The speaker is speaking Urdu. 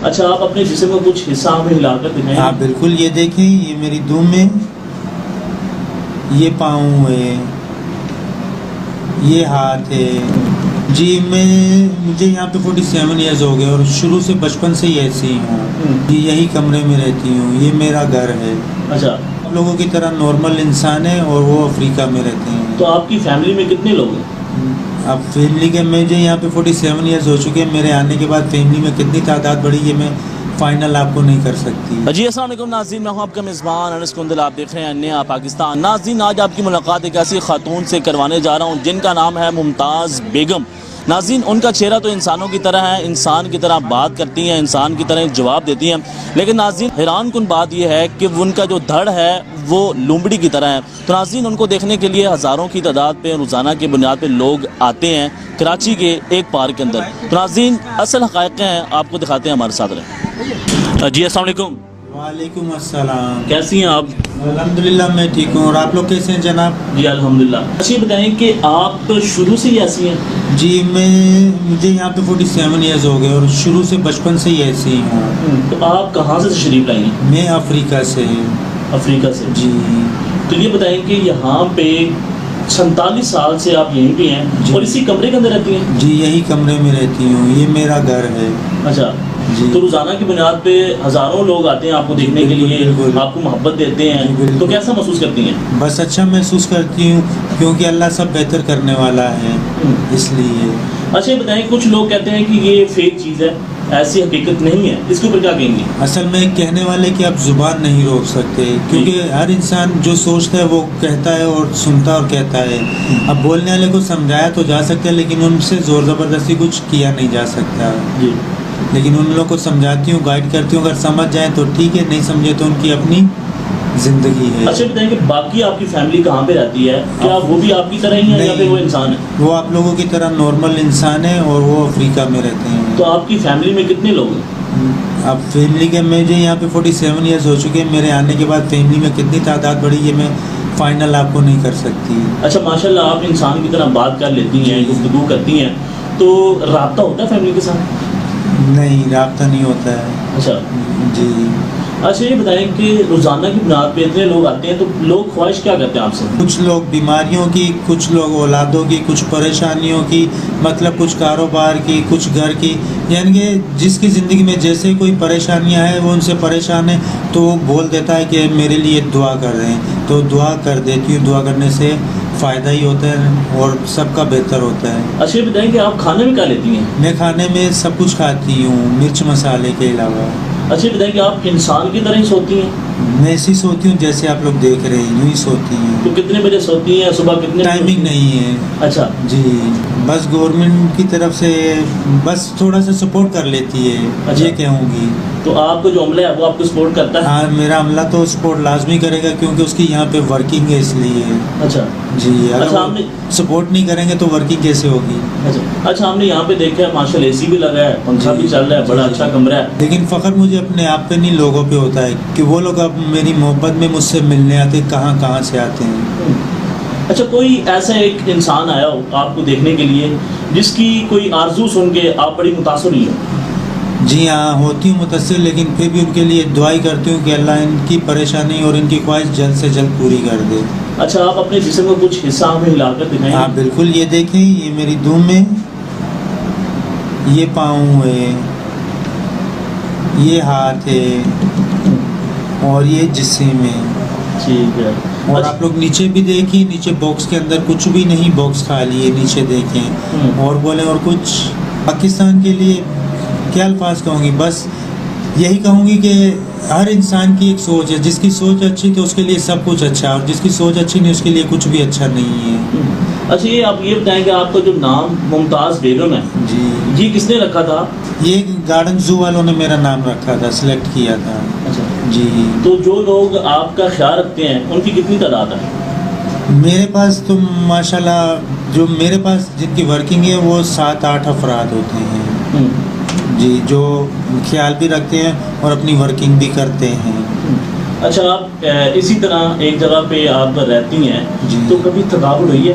اچھا، آپ اپنے جسم کا کچھ حصہ ہمیں ہلا کر دکھائیں؟ ہاں بالکل، یہ دیکھیں، یہ میری دم ہے، یہ پاؤں ہے، یہ ہاتھ ہے جی۔ مجھے یہاں پہ 47 ایئرز ہو گئے اور شروع سے بچپن سے ہی ایسی ہی ہوں جی۔ یہی کمرے میں رہتی ہوں، یہ میرا گھر ہے۔ اچھا، آپ لوگوں کی طرح نارمل انسان ہے اور وہ افریقہ میں رہتے ہیں۔ تو آپ کی فیملی میں کتنے لوگ ہیں؟ اب فیملی کے مجھے یہاں پہ 47 ایئرز ہو چکے ہیں، میرے آنے کے بعد فیملی میں کتنی تعداد بڑھی یہ میں فائنل آپ کو نہیں کر سکتی۔ جی السلام علیکم ناظرین، میں ہوں آپ کا میزبان انس کندل، آپ دیکھ رہے ہیں نیا پاکستان۔ ناظرین، آج آپ کی ملاقات ایک ایسی خاتون سے کروانے جا رہا ہوں جن کا نام ہے ممتاز بیگم۔ ناظرین، ان کا چہرہ تو انسانوں کی طرح ہے، انسان کی طرح بات کرتی ہیں، انسان کی طرح جواب دیتی ہیں، لیکن ناظرین حیران کن بات یہ ہے کہ ان کا جو دھڑ ہے وہ لومڑی کی طرح ہے۔ تو ناظرین، ان کو دیکھنے کے لیے ہزاروں کی تعداد پہ روزانہ کی بنیاد پہ لوگ آتے ہیں کراچی کے ایک پارک کے اندر۔ تو ناظرین، اصل حقائق ہیں، آپ کو دکھاتے ہیں، ہمارے ساتھ رہیں۔ جی السلام علیکم۔ وعلیکم السلام۔ کیسی ہیں آپ؟ الحمدللہ میں ٹھیک ہوں، اور آپ لوگ کیسے ہیں جناب؟ جی الحمدللہ۔ اچھا یہ بتائیں کہ آپ شروع سے ہی ایسی ہیں؟ جی مجھے یہاں پہ 47 ایئرز ہو گئے اور شروع سے بچپن سے ہی ایسی ہی ہوں۔ تو آپ کہاں سے تشریف لائی ہیں؟ میں افریقہ سے۔ افریقہ سے؟ جی۔ تو یہ بتائیں کہ یہاں پہ 47 سال سے آپ یہیں پہ ہیں اور اسی کمرے کے اندر رہتی ہیں؟ جی یہی کمرے میں رہتی ہوں، یہ میرا گھر ہے۔ اچھا جی۔ تو روزانہ کی بنیاد پہ ہزاروں لوگ آتے ہیں آپ کو دیکھنے کے لیے، آپ کو محبت دیتے ہیں، تو کیسا محسوس کرتی ہیں؟ بس اچھا محسوس کرتی ہوں، کیونکہ اللہ سب بہتر کرنے والا ہے، اس لیے۔ اچھا یہ بتائیں، کچھ لوگ کہتے ہیں کہ یہ فیک چیز ہے، ایسی حقیقت نہیں ہے، اس کے اوپر کیا کہیں گے؟ اصل میں کہنے والے کہ آپ زبان نہیں روک سکتے، کیونکہ ہر انسان جو سوچتا ہے وہ کہتا ہے اور سنتا اور کہتا ہے۔ اب بولنے والے کو سمجھایا تو جا سکتا ہے، لیکن ان سے زور زبردستی کچھ کیا نہیں جا سکتا۔ جی۔ لیکن ان لوگوں کو سمجھاتی ہوں، گائیڈ کرتی ہوں، اگر سمجھ جائیں تو ٹھیک ہے، نہیں سمجھے تو ان کی اپنی زندگی ہے۔ اچھا بتائیں کہ باقی آپ کی فیملی کہاں پہ رہتی ہے؟ کیا وہ بھی آپ کی طرح ہی ہیں یا پھر وہ انسان ہے؟ وہ آپ لوگوں کی طرح نارمل انسان ہے اور وہ افریقہ میں رہتے ہیں۔ تو آپ کی فیملی میں کتنے لوگ ہیں؟ اب فیملی کے مجھے یہاں پہ 47 ایئرز ہو چکے ہیں، میرے آنے کے بعد فیملی میں کتنی تعداد بڑھی یہ میں فائنل آپ کو نہیں کر سکتی۔ اچھا ماشاءاللہ، آپ انسان کی طرح بات کر لیتی ہیں، گفتگو کرتی ہیں، تو رابطہ ہوتا ہے فیملی کے ساتھ؟ نہیں، رابطہ نہیں ہوتا ہے۔ اچھا جی۔ اچھا یہ بتائیں کہ روزانہ کی بنیاد پہ اتنے لوگ آتے ہیں تو لوگ خواہش کیا کرتے ہیں آپ سے؟ کچھ لوگ بیماریوں کی، کچھ لوگ اولادوں کی، کچھ پریشانیوں کی، مطلب کچھ کاروبار کی، کچھ گھر کی، یعنی کہ جس کی زندگی میں جیسے کوئی پریشانیاں ہیں وہ ان سے پریشان ہے تو وہ بول دیتا ہے کہ میرے لیے دعا کر رہے ہیں، تو دعا کر دیتی ہوں۔ دعا کرنے سے فائدہ ہی ہوتا ہے اور سب کا بہتر ہوتا ہے۔ اچھا یہ بتائیں کہ آپ کھانے میں کیا لیتی ہیں؟ میں کھانے میں سب کچھ کھاتی ہوں، مرچ مسالے کے علاوہ۔ اچھا یہ بتائیں کہ آپ انسان کی طرح ہی سوتی ہیں؟ میں ایسی سوتی ہوں جیسے آپ لوگ دیکھ رہے ہیں، یوں ہی سوتی ہیں۔ تو کتنے بجے سوتی ہیں؟ صبح کتنے؟ ٹائمنگ نہیں ہے۔ اچھا جی، بس گورنمنٹ کی طرف سے بس تھوڑا سا سپورٹ کر لیتی ہے، یہ کہوں گی۔ تو آپ کو جو عملہ ہے وہ آپ کو سپورٹ کرتا ہے؟ ہاں، میرا عملہ تو سپورٹ لازمی کرے گا کیونکہ اس کی یہاں پہ ورکنگ ہے، اس لیے۔ اچھا جی، اگر اچھا، وہ سپورٹ نہیں کریں گے تو ورکنگ کیسے ہوگی؟ اچھا ہم نے یہاں پہ دیکھا ہے ماشاءاللہ اے سی بھی لگا ہے، پنکھا بھی چل رہا ہے، بڑا اچھا کمرہ ہے، لیکن فخر مجھے اپنے آپ پہ نہیں، لوگوں پہ ہوتا ہے کہ وہ لوگ اب میری محبت میں مجھ سے ملنے آتے، کہاں کہاں سے آتے ہیں۔ اچھا کوئی ایسا ایک انسان آیا ہو آپ کو دیکھنے کے لیے جس کی کوئی آرزو سن کے آپ بڑی متاثر ہوئی ہو؟ جی ہاں، ہوتی ہوں متاثر، لیکن پھر بھی ان کے لیے دعائی کرتی ہوں کہ اللہ ان کی پریشانی اور ان کی خواہش جلد سے جلد پوری کر دے۔ اچھا آپ اپنے جسم کا کچھ حصہ ہمیں ہلا کر دکھائیں؟ ہاں بالکل، یہ دیکھیں، یہ میری دم ہے، یہ پاؤں ہے، یہ ہاتھ ہے اور یہ جسم ہے۔ ٹھیک ہے۔ اور آپ لوگ نیچے بھی دیکھیں، نیچے باکس کے اندر کچھ بھی نہیں، باکس خالی ہے، نیچے دیکھیں اور بولیں اور کچھ۔ پاکستان کے لیے کیا الفاظ کہوں گی، بس یہی کہوں گی کہ ہر انسان کی ایک سوچ ہے، جس کی سوچ اچھی تو اس کے لیے سب کچھ اچھا ہے، اور جس کی سوچ اچھی نہیں اس کے لیے کچھ بھی اچھا نہیں ہے۔ اچھا یہ آپ یہ بتائیں کہ آپ کا جو نام ممتاز بیگم ہے جی، یہ کس نے رکھا تھا؟ یہ گارڈن زو والوں نے میرا نام رکھا تھا، سلیکٹ کیا تھا۔ اچھا جی، تو جو لوگ آپ کا خیال رکھتے ہیں ان کی کتنی تعداد ہے؟ میرے پاس تو ماشاءاللہ جو میرے پاس جن کی ورکنگ ہے وہ 7-8 افراد ہوتے ہیں جی، جو خیال بھی رکھتے ہیں اور اپنی ورکنگ بھی کرتے ہیں۔ اچھا آپ اسی طرح ایک جگہ پہ آپ رہتی ہیں جی، تو کبھی تھکاوٹ ہوئی ہے؟